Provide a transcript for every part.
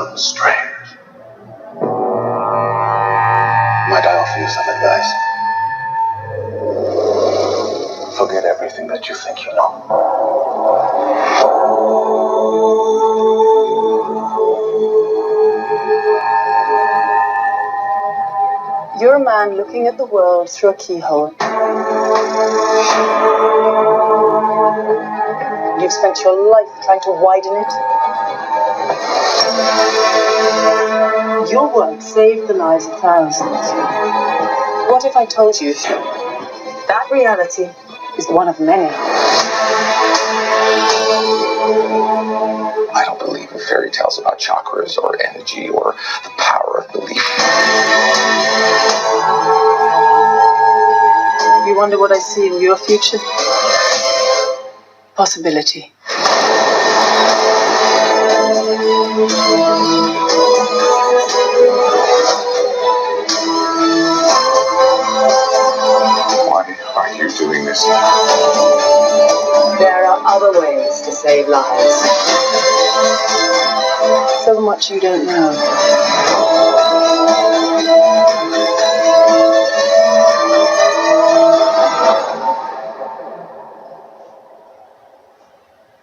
Doctor Strange. Might I offer you some advice? Forget everything that you think you know. You're a man looking at the world through a keyhole. You've spent your life trying to widen it. Your work saved the lives of thousands. What if I told you that reality is one of many? I don't believe in fairy tales about chakras or energy or the power of belief. You wonder what I see in your future? Possibility. Why are you doing this? There are other ways to save lives. So much you don't know.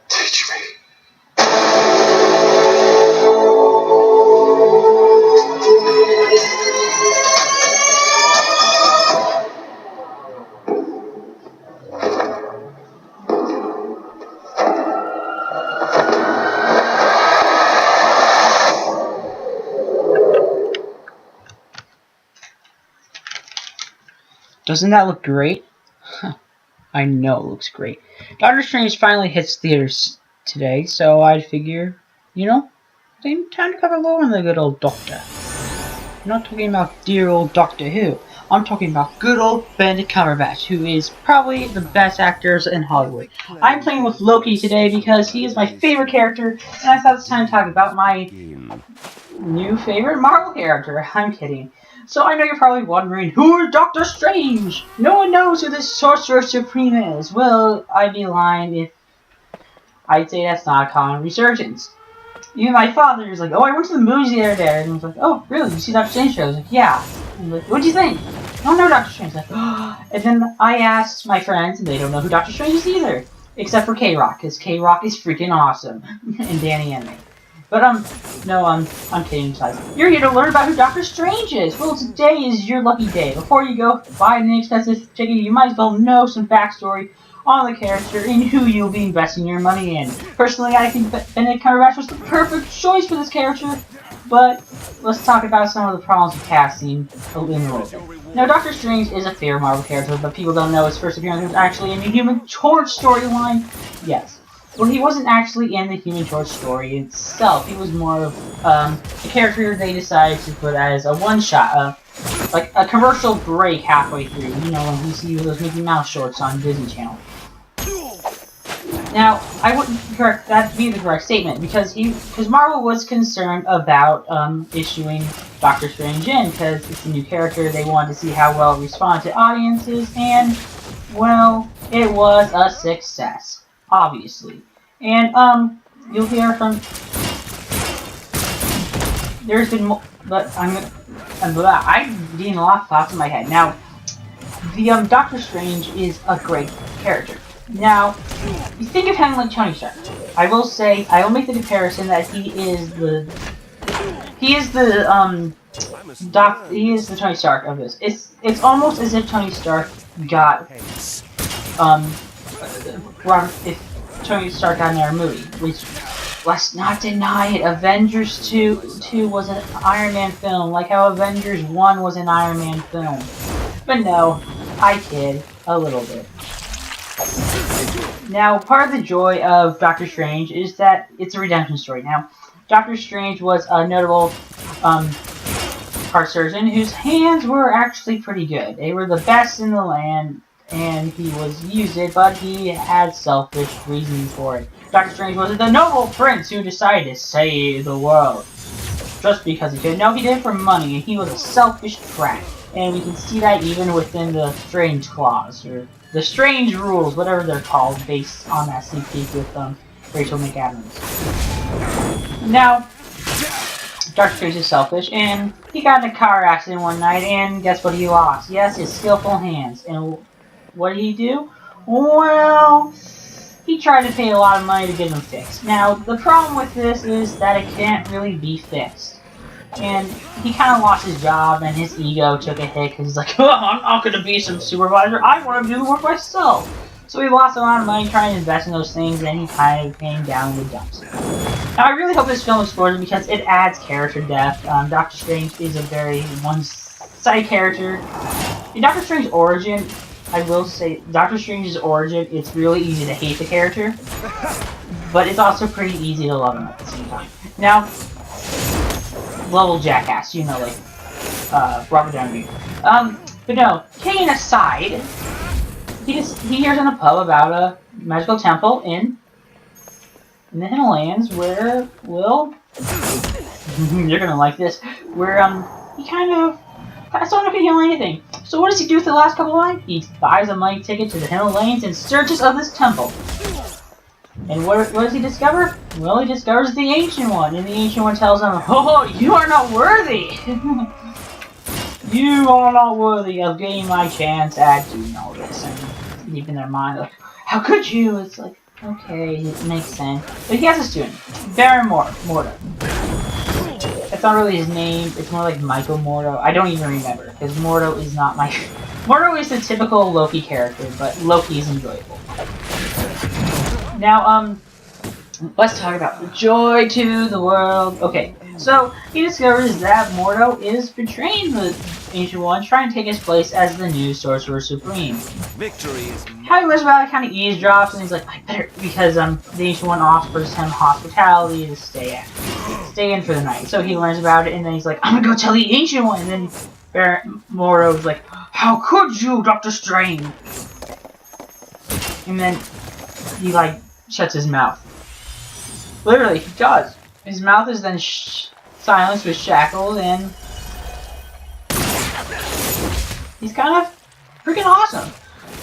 Teach me. Doesn't that look great? Huh. I know it looks great. Doctor Strange finally hits theaters today, so I figure, you know, time to cover a little on the good old Doctor. I'm not talking about dear old Doctor Who. I'm talking about good old Benedict Cumberbatch, who is probably the best actors in Hollywood. I'm playing with Loki today because he is my favorite character, and I thought it's time to talk about my new favorite Marvel character. I'm kidding. So I know you're probably wondering, who is Doctor Strange? No one knows who this Sorcerer Supreme is. Well, I'd be lying if I'd say that's not a common resurgence. Even my father was like, oh, I went to the movies the other day. And I was like, oh, really? You see Doctor Strange? I was like, yeah. And like, what'd you think? I don't know Doctor Strange. Like, oh. And then I asked my friends, and they don't know who Doctor Strange is either. Except for K-Rock, because K-Rock is freaking awesome. And Danny Anime. But, no, I'm kidding aside. You're here to learn about who Doctor Strange is. Well, today is your lucky day. Before you go buy an inexpensive ticket, you might as well know some backstory on the character and who you'll be investing your money in. Personally, I think Benedict Cumberbatch was the perfect choice for this character, but let's talk about some of the problems with casting in the movie. Now, Doctor Strange is a favorite Marvel character, but people don't know his first appearance was actually in the Human Torch storyline. Yes. Well, he wasn't actually in the Human Torch story itself. He was more of a character they decided to put as a one-shot, like a commercial break halfway through. You know, when you see those Mickey Mouse shorts on Disney Channel. Now, I wouldn't correct that to be the correct statement because Marvel was concerned about issuing Doctor Strange in because it's a new character. They wanted to see how well it responded to audiences, and well, it was a success, obviously. And you'll hear from. There's been more, but I'm getting a lot of thoughts in my head now. The Doctor Strange is a great character. Now, you think of him like Tony Stark. I will say, I will make the comparison that he is the Tony Stark of this. It's almost as if Tony Stark got if Tony Stark got another movie, which let's not deny it. Avengers 2 was an Iron Man film, like how Avengers 1 was an Iron Man film. But no, I kid a little bit. Now, part of the joy of Doctor Strange is that it's a redemption story. Now, Doctor Strange was a notable heart surgeon whose hands were actually pretty good. They were the best in the land, and he used it, but he had selfish reasons for it. Doctor Strange wasn't the noble prince who decided to save the world just because he could. No, he did it for money, and he was a selfish brat. And we can see that even within the Strange Clause, or the Strange Rules, whatever they're called, based on that sneak peek with Rachel McAdams. Now, Dr. Strange is selfish, and he got in a car accident one night, and guess what he lost? Yes, his skillful hands. And what did he do? Well, he tried to pay a lot of money to get them fixed. Now, the problem with this is that it can't really be fixed. And he kind of lost his job, and his ego took a hit, because he's like, oh, I'm not going to be some supervisor, I want to do the work myself. So he lost a lot of money trying to invest in those things, and he kind of came down in the dumps. Now, I really hope this film explores it, because it adds character depth. Doctor Strange is a very one-sided character. In Doctor Strange's origin, I will say, Doctor Strange's origin, it's really easy to hate the character, but it's also pretty easy to love him at the same time. Now, level jackass, you know, like Robert Downey. But no, kidding aside, he hears in a pub about a magical temple in the Himalayas where, well, you're gonna like this, where he kind of don't feel anything. So what does he do for the last couple of nights? He buys a money ticket to the Himalayas and searches of this temple. And what does he discover? Well, he discovers the Ancient One, and the Ancient One tells him, oh, you are not worthy! You are not worthy of getting my chance at doing all this. And deep in their mind, like, how could you? It's like, okay, it makes sense. But he has a student, Baron Mordo. That's not really his name, it's more like Michael Mordo. I don't even remember, because Mordo is not my... Mordo is the typical Loki character, but Loki is enjoyable. Now, let's talk about the joy to the world. Okay, so he discovers that Mordo is betraying the Ancient One, trying to take his place as the new Sorcerer Supreme. Victory is How he learns about it kind of eavesdrops, and he's like, I better, because the Ancient One offers him hospitality to stay in for the night. So he learns about it, and then he's like, I'm gonna go tell the Ancient One, and then Baron Mordo's like, how could you, Dr. Strange? And then he, like, shuts his mouth. Literally, he does. His mouth is then silenced with shackles, and he's kind of freaking awesome.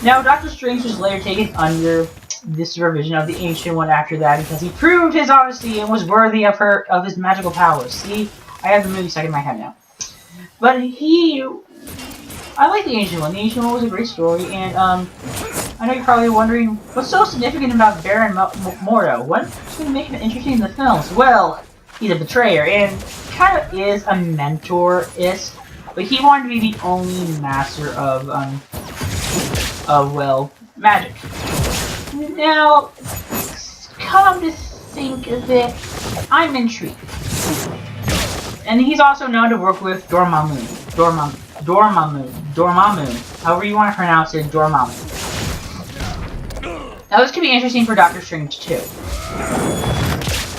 Now, Doctor Strange was later taken under the supervision of the Ancient One after that, because he proved his honesty and was worthy of his magical powers. See, I have the movie stuck in my head now. But I like the Ancient One. The Ancient One was a great story, and I know you're probably wondering, what's so significant about Baron Mordo? What's going to make him interesting in the films? Well, he's a betrayer, and kind of is a mentor-ist, but he wanted to be the only master of well, magic. Now, come to think of it, I'm intrigued. And he's also known to work with Dormammu, however you want to pronounce it, Dormammu. Now this could be interesting for Doctor Strange too.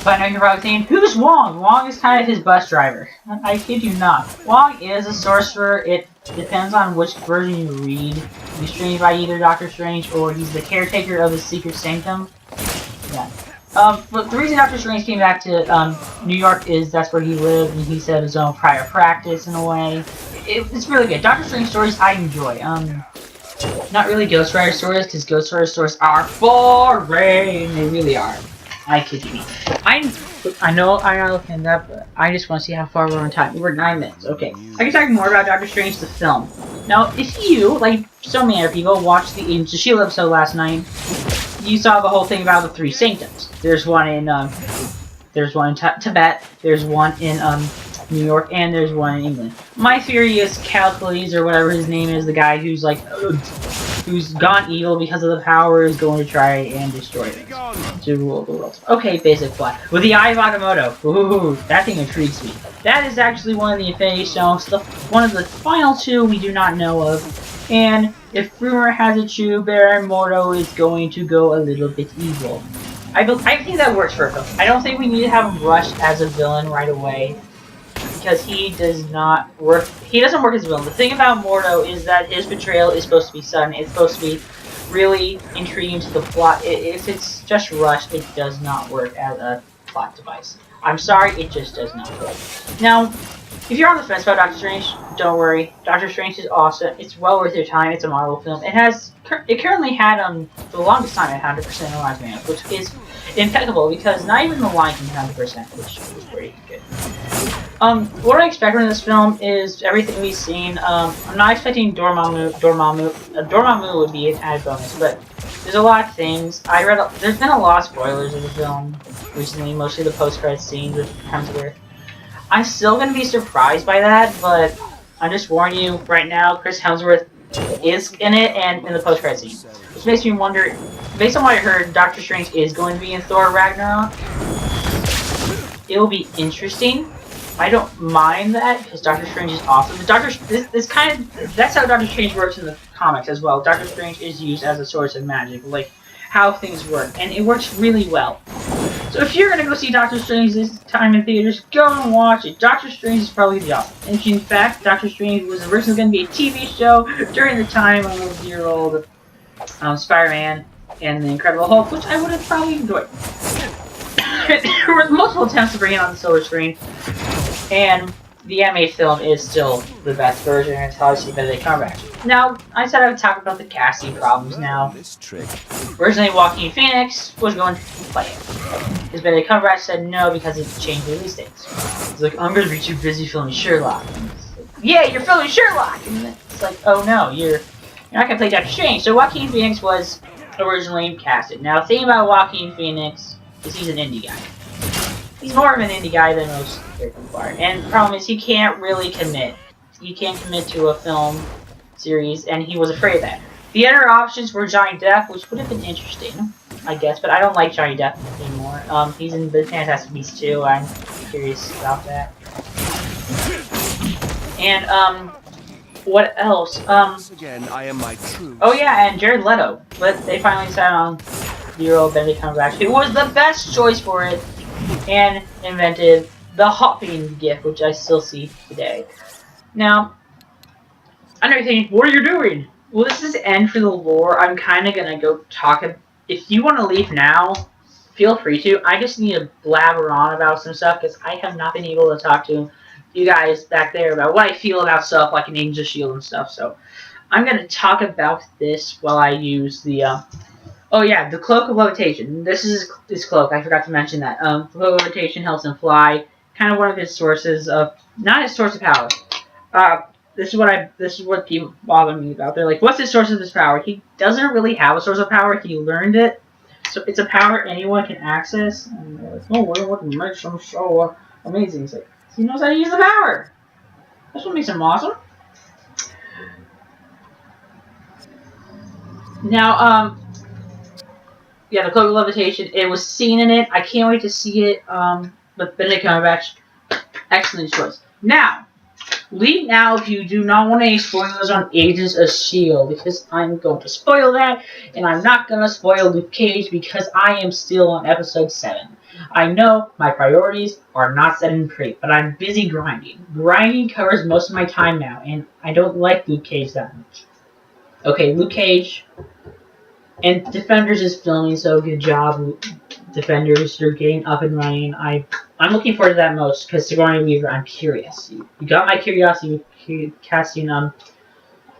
But I know you're probably saying, who's Wong? Wong is kind of his bus driver. I kid you not. Wong is a sorcerer. It depends on which version you read. He's trained by either Doctor Strange or he's the caretaker of the Secret Sanctum. Yeah. But the reason Doctor Strange came back to New York is that's where he lived, and he set his own prior practice in a way. It's really good. Doctor Strange stories I enjoy. Not really Ghost Rider stories, because Ghost Rider stories are boring. They really are. I kid you not. I know I gotta look at that, but I just want to see how far we're on time. We're 9 minutes. Okay. I can talk more about Doctor Strange the film. Now, if you, like so many other people, watched the Agents of S.H.I.E.L.D. episode last night, you saw the whole thing about the 3 sanctums. There's one in Tibet, there's one in New York, and there's one in England. My theory is Calcules, or whatever his name is, the guy who's like, who's gone evil because of the power, is going to try and destroy them to rule the world. Okay, basic plot. With the Eye of Agamotto. Ooh, that thing intrigues me. That is actually one of the Infinity Stones, one of the final 2 we do not know of. And if rumor has it true, Baron Mordo is going to go a little bit evil. I think that works for a film. I don't think we need to have him rushed as a villain right away, because he does not work. He doesn't work as a villain. The thing about Mordo is that his betrayal is supposed to be sudden. It's supposed to be really intriguing to the plot. If it's just rushed, it does not work as a plot device. I'm sorry, it just does not work. Now, If you're on the fence about Doctor Strange, don't worry. Doctor Strange is awesome. It's well worth your time. It's a Marvel film. It currently had for the longest time at 100% on Rotten Tomatoes, which is impeccable because not even The Lion King 100%, which was pretty good. What I expect from this film is everything we've seen. I'm not expecting Dormammu. Dormammu would be an added bonus, but there's a lot of things. There's been a lot of spoilers of the film recently, mostly the post-credits scenes with Hemsworth. I'm still going to be surprised by that, but I'm just warning you right now, Chris Hemsworth is in it and in the post-credit scene. Which makes me wonder, based on what I heard, Doctor Strange is going to be in Thor Ragnarok. It will be interesting. I don't mind that, because Doctor Strange is awesome. That's how Doctor Strange works in the comics as well. Doctor Strange is used as a source of magic, like how things work, and it works really well. So if you're going to go see Doctor Strange this time in theaters, go and watch it. Doctor Strange is probably the awesome. And in fact, Doctor Strange was originally going to be a TV show during the time of the year old Spider-Man and the Incredible Hulk, which I would have probably enjoyed. There were multiple attempts to bring it on the silver screen, and the animated film is still the best version until I see Benedict Cumberbatch. Now, I said I would talk about the casting problems now. Originally, Joaquin Phoenix was going to play it. His Benedict Cumberbatch said no because it changed release dates. He's like, I'm going to be too busy filming Sherlock. Like, yeah, you're filming Sherlock! And it's like, oh no, you're not going to play Doctor Strange. So Joaquin Phoenix was originally casted. Now, the thing about Joaquin Phoenix is he's an indie guy. He's more of an indie guy than most characters are. And the problem is he can't really commit. He can't commit to a film series, and he was afraid of that. The other options were Johnny Depp, which would have been interesting, I guess, but I don't like Johnny Depp anymore. He's in the Fantastic Beasts too. I'm curious about that. And, what else? Again, I am my true. Oh yeah, and Jared Leto. But they finally decided on the year old Benedict Cumberbatch, who was the best choice for it, and invented the hopping gift, which I still see today. Now, I know you're thinking, what are you doing? Well, this is the end for the lore. I'm kind of going to go talk. If you want to leave now, feel free to. I just need to blabber on about some stuff because I have not been able to talk to you guys back there about what I feel about stuff like an Angel Shield and stuff. So I'm going to talk about this while I use the... Oh yeah, the Cloak of Levitation. This is his cloak. I forgot to mention that. The Cloak of Levitation helps him fly. Kind of one of his sources of... Not his source of power. This is what people bother me about. They're like, what's his source of this power? He doesn't really have a source of power. He learned it. So it's a power anyone can access. And they're like, oh, what makes him so amazing? He's like, he knows how to use the power. That's what makes him awesome. Now, yeah, the Cloak of Levitation, it was seen in it. I can't wait to see it. But Benedict Cumberbatch, excellent choice. Now, leave now if you do not want any spoilers on Agents of S.H.I.E.L.D. because I'm going to spoil that, and I'm not going to spoil Luke Cage because I am still on episode 7. I know my priorities are not set in crate, but I'm busy grinding. Grinding covers most of my time now, and I don't like Luke Cage that much. Okay, Luke Cage and Defenders is filming, so good job, Defenders. You're getting up and running. I'm looking forward to that most because Sigourney Weaver. I'm curious. You got my curiosity with casting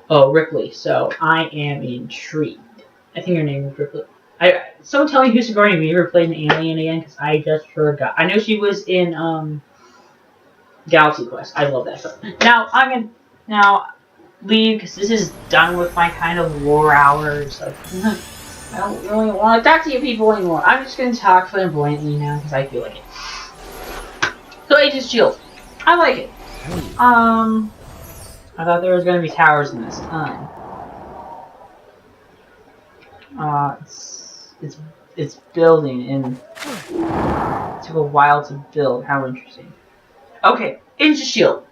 Ripley, so I am intrigued. I think her name is Ripley. Someone tell me who Sigourney Weaver played in Alien again, because I just forgot. I know she was in Galaxy Quest. I love that film. Now I'm gonna leave because this is done with my kind of lore hours. I don't really want to talk to you people anymore. I'm just gonna talk flamboyantly now because I feel like it. So Agents of S.H.I.E.L.D. I like it. I thought there was gonna be towers in this. It's building and it took a while to build. How interesting. Okay, Agents of S.H.I.E.L.D.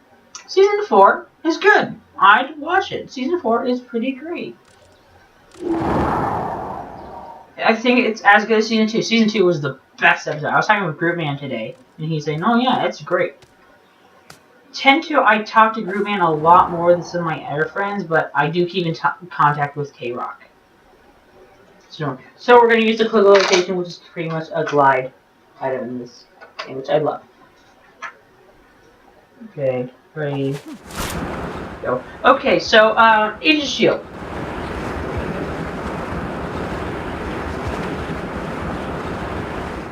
Season 4 is good. I'd watch it. Season 4 is pretty great. I think it's as good as Season 2. Season 2 was the best episode. I was talking with Groupman today, and he's saying, oh yeah, it's great. I talk to Groupman a lot more than some of my other friends, but I do keep in contact with K-Rock. So we're going to use the Cloak of Levitation, which is pretty much a glide item in this game, which I love. Okay. Ready. Go. Okay, so, Agent of S.H.I.E.L.D.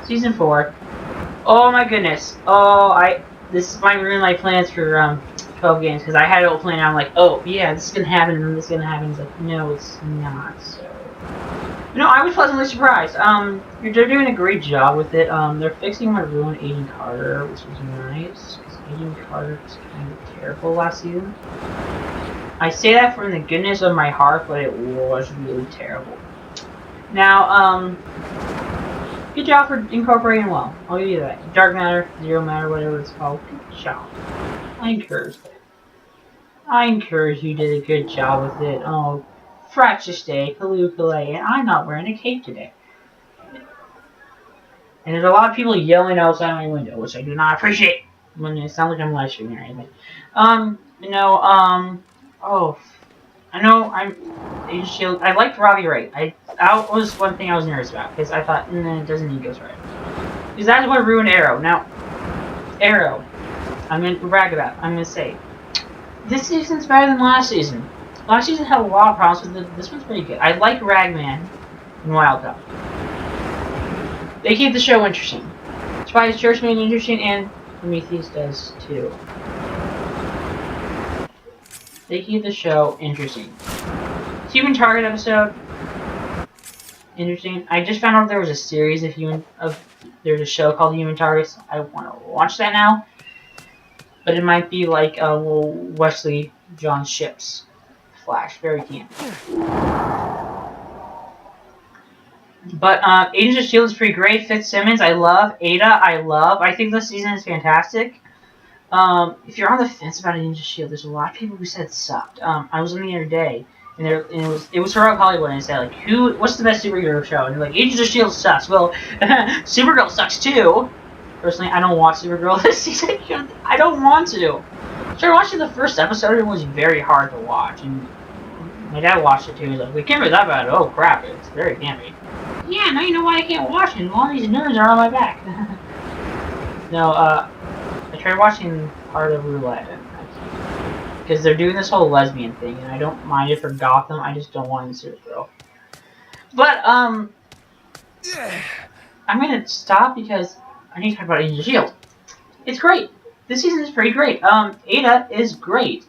Season 4. Oh my goodness. This might ruin my plans for, 12 games, because I had it all planned out. I'm like, oh, yeah, this is gonna happen, and this is gonna happen. It's like, no, it's not, so... No, I was pleasantly surprised. They're doing a great job with it. They're fixing what ruined Agent Carter, which was nice, because Agent Carter was kind of terrible last season. I say that from the goodness of my heart, but it was really terrible. Now, good job for incorporating well. I'll give you that. Dark matter, zero matter, whatever it's called. Good job. I encourage that. I encourage you did a good job with it. Oh, Fractious Day, Kalukale, and I'm not wearing a cape today. And there's a lot of people yelling outside my window, which I do not appreciate. When it sounds like I'm live streaming or anything. Oh, I know I'm Agent S.H.I.E.L.D. I liked Robbie Wright. That was one thing I was nervous about, because I thought, it doesn't need Ghost Rider. Because that's what ruined Arrow. Now, Arrow, I'm going to brag about. I'm going to say, this season's better than last season. Last season had a lot of problems with it. This one's pretty good. I like Ragman and Wildcat. They keep the show interesting. Spies Church made it interesting, and Prometheus does too. They keep the show interesting. Human Target episode, interesting. I just found out there was a series there's a show called Human Targets. I want to watch that now, but it might be like Wesley John Ships Flash, very campy. But Agents of S.H.I.E.L.D. is pretty great. Fitzsimmons, I love. Ada, I love. I think this season is fantastic. If you're on the fence about Agents of S.H.I.E.L.D., there's a lot of people who said it sucked. I was on the other day, and it was Heroic Hollywood, and it said, like, what's the best superhero show? And they're like, Agents of S.H.I.E.L.D. sucks. Well, Supergirl sucks too. Personally, I don't watch Supergirl this season. I don't want to. Started watching the first episode, it was very hard to watch, and my dad watched it too. He was like, we can't be that bad. Oh crap, it's very campy. Yeah, now you know why I can't watch it. All these nerds are on my back. No, I tried watching part of Roulette, because they're doing this whole lesbian thing, and I don't mind it for Gotham. I just don't want to see a girl. But I'm gonna stop because I need to talk about Agents of S.H.I.E.L.D. It's great. This season is pretty great. Ada is great.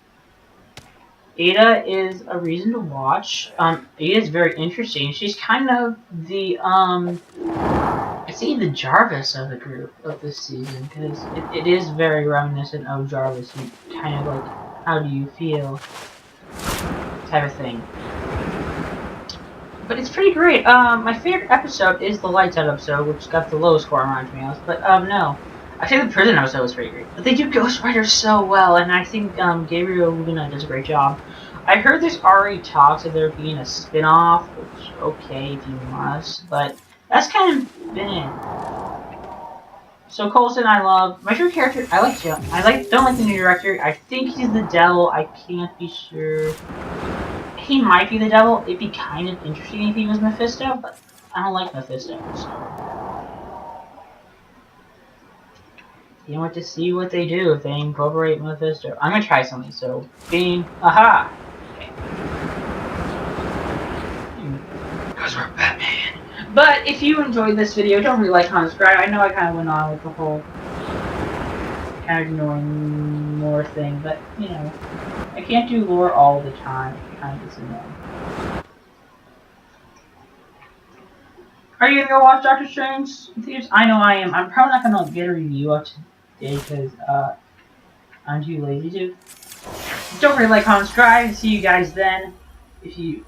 Ada is a reason to watch. Ada is very interesting. She's kind of the, I see the Jarvis of the group of this season, because it is very reminiscent of Jarvis. You kind of like, how do you feel type of thing. But it's pretty great. My favorite episode is the Lights Out episode, which got the lowest score on Rotten Tomatoes. But, no. I think the prison episode was pretty great. But they do Ghost Rider so well, and I think Gabriel Luna does a great job. I heard there's already talks of there being a spin-off, which, okay, if you must, but that's kind of been it. So Coulson, I love. My favorite character, I like Jim. Don't like the new director. I think he's the devil. I can't be sure. He might be the devil. It'd be kind of interesting if he was Mephisto, but I don't like Mephisto, so. You want to see what they do if they incorporate Mephisto. I'm gonna try something, so Bing, aha! Okay. Because we're Batman. But if you enjoyed this video, don't forget to like, comment, subscribe. I know I kind of went on with the whole kind of ignoring lore thing, but you know, I can't do lore all the time. It kind of gets annoying. Are you gonna go watch Doctor Strange in theaters? I know I am. I'm probably not gonna get a review up today because I'm too lazy to. Don't forget to like, comment, subscribe. See you guys then. If you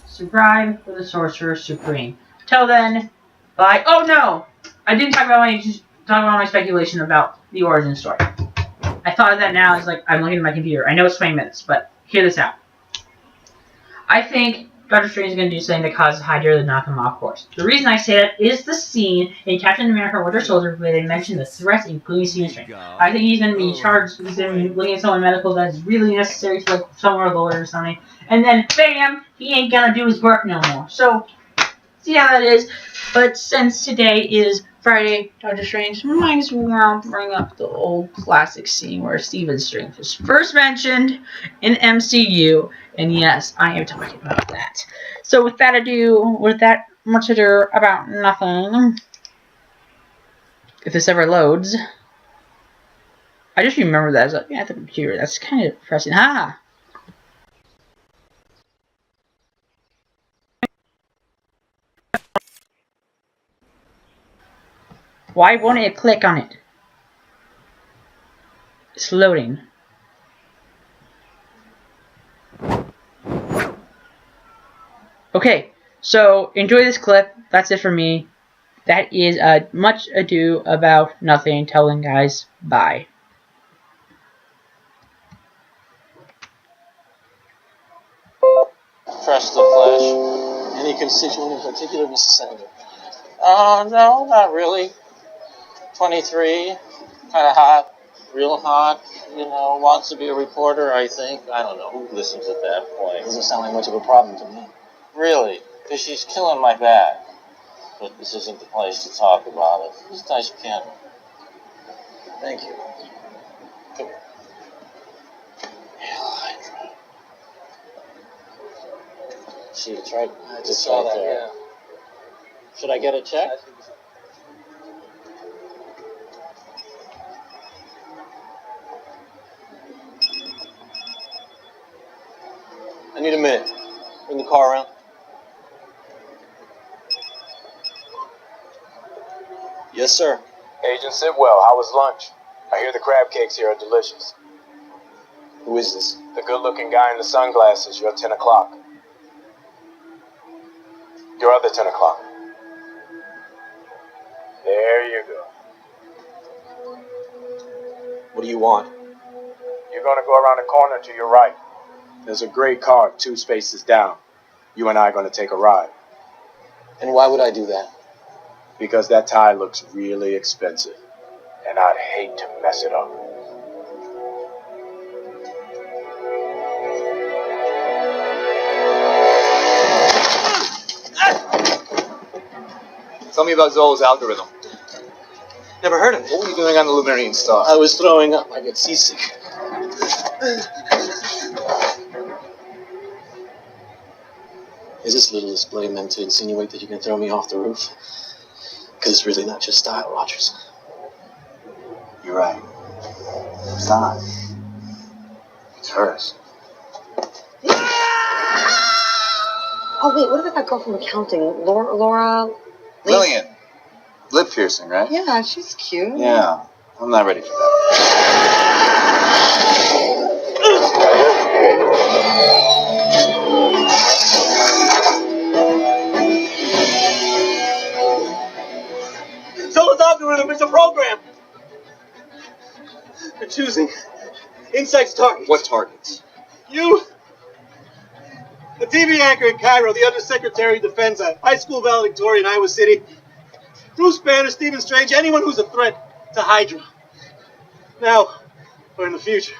subscribe for the Sorcerer Supreme. Till then, bye. Oh no, I didn't talk about my speculation about the origin story. I thought of that now. It's like I'm looking at my computer. I know it's 20 minutes, but hear this out. I think Doctor Strange is going to do something that causes Hydra to knock him off course. The reason I say that is the scene in Captain America Winter Soldier where they mention the threats, including Stephen Strange. I think he's going to be charged with looking at someone medical that's really necessary to like somewhere lawyer or something. And then, bam, he ain't going to do his work no more. So, see how that is. But since today is Friday, Doctor Strange, might as well bring up the old classic scene where Stephen Strange was first mentioned in MCU. And yes, I am talking about that. So with that much ado about nothing, if this ever loads, I just remember that as at the computer. That's kind of depressing. Ha! Why won't it click on it? It's loading. Okay, so enjoy this clip. That's it for me. That is much ado about nothing. Telling guys bye. Fresh the flesh. Any constituent in particular, Mrs. Senator? No, not really. 23, kind of hot, real hot. You know, wants to be a reporter, I think. I don't know who listens at that point. Doesn't sound like much of a problem to me. Really? Because she's killing my back. But this isn't the place to talk about it. It's a nice piano. Thank you. Come here. Hydra. See, it's right. I just saw that. There. Yeah. Should I get a check? I need a minute. Bring the car around. Yes, sir. Agent Sitwell, how was lunch? I hear the crab cakes here are delicious. Who is this? The good-looking guy in the sunglasses, your 10 o'clock. Your other 10 o'clock. There you go. What do you want? You're gonna go around the corner to your right. There's a gray car 2 spaces down. You and I are gonna take a ride. And why would I do that? Because that tie looks really expensive. And I'd hate to mess it up. Tell me about Zolo's algorithm. Never heard of it. What were you doing on the Luminarian Star? I was throwing up. I get seasick. Is this little display meant to insinuate that you can throw me off the roof? Because it's really not your style, Rogers. You're right. It's not. It's hers. Oh, wait, what about that girl from accounting? Laura? Lillian. Lip piercing, right? Yeah, she's cute. Yeah. I'm not ready for that. Zolo's algorithm is a program for choosing Insight's targets. What targets? You, the TV anchor in Cairo, the Undersecretary of Defense, a high school valedictorian in Iowa City, Bruce Banner, Stephen Strange, anyone who's a threat to Hydra. Now, or in the future.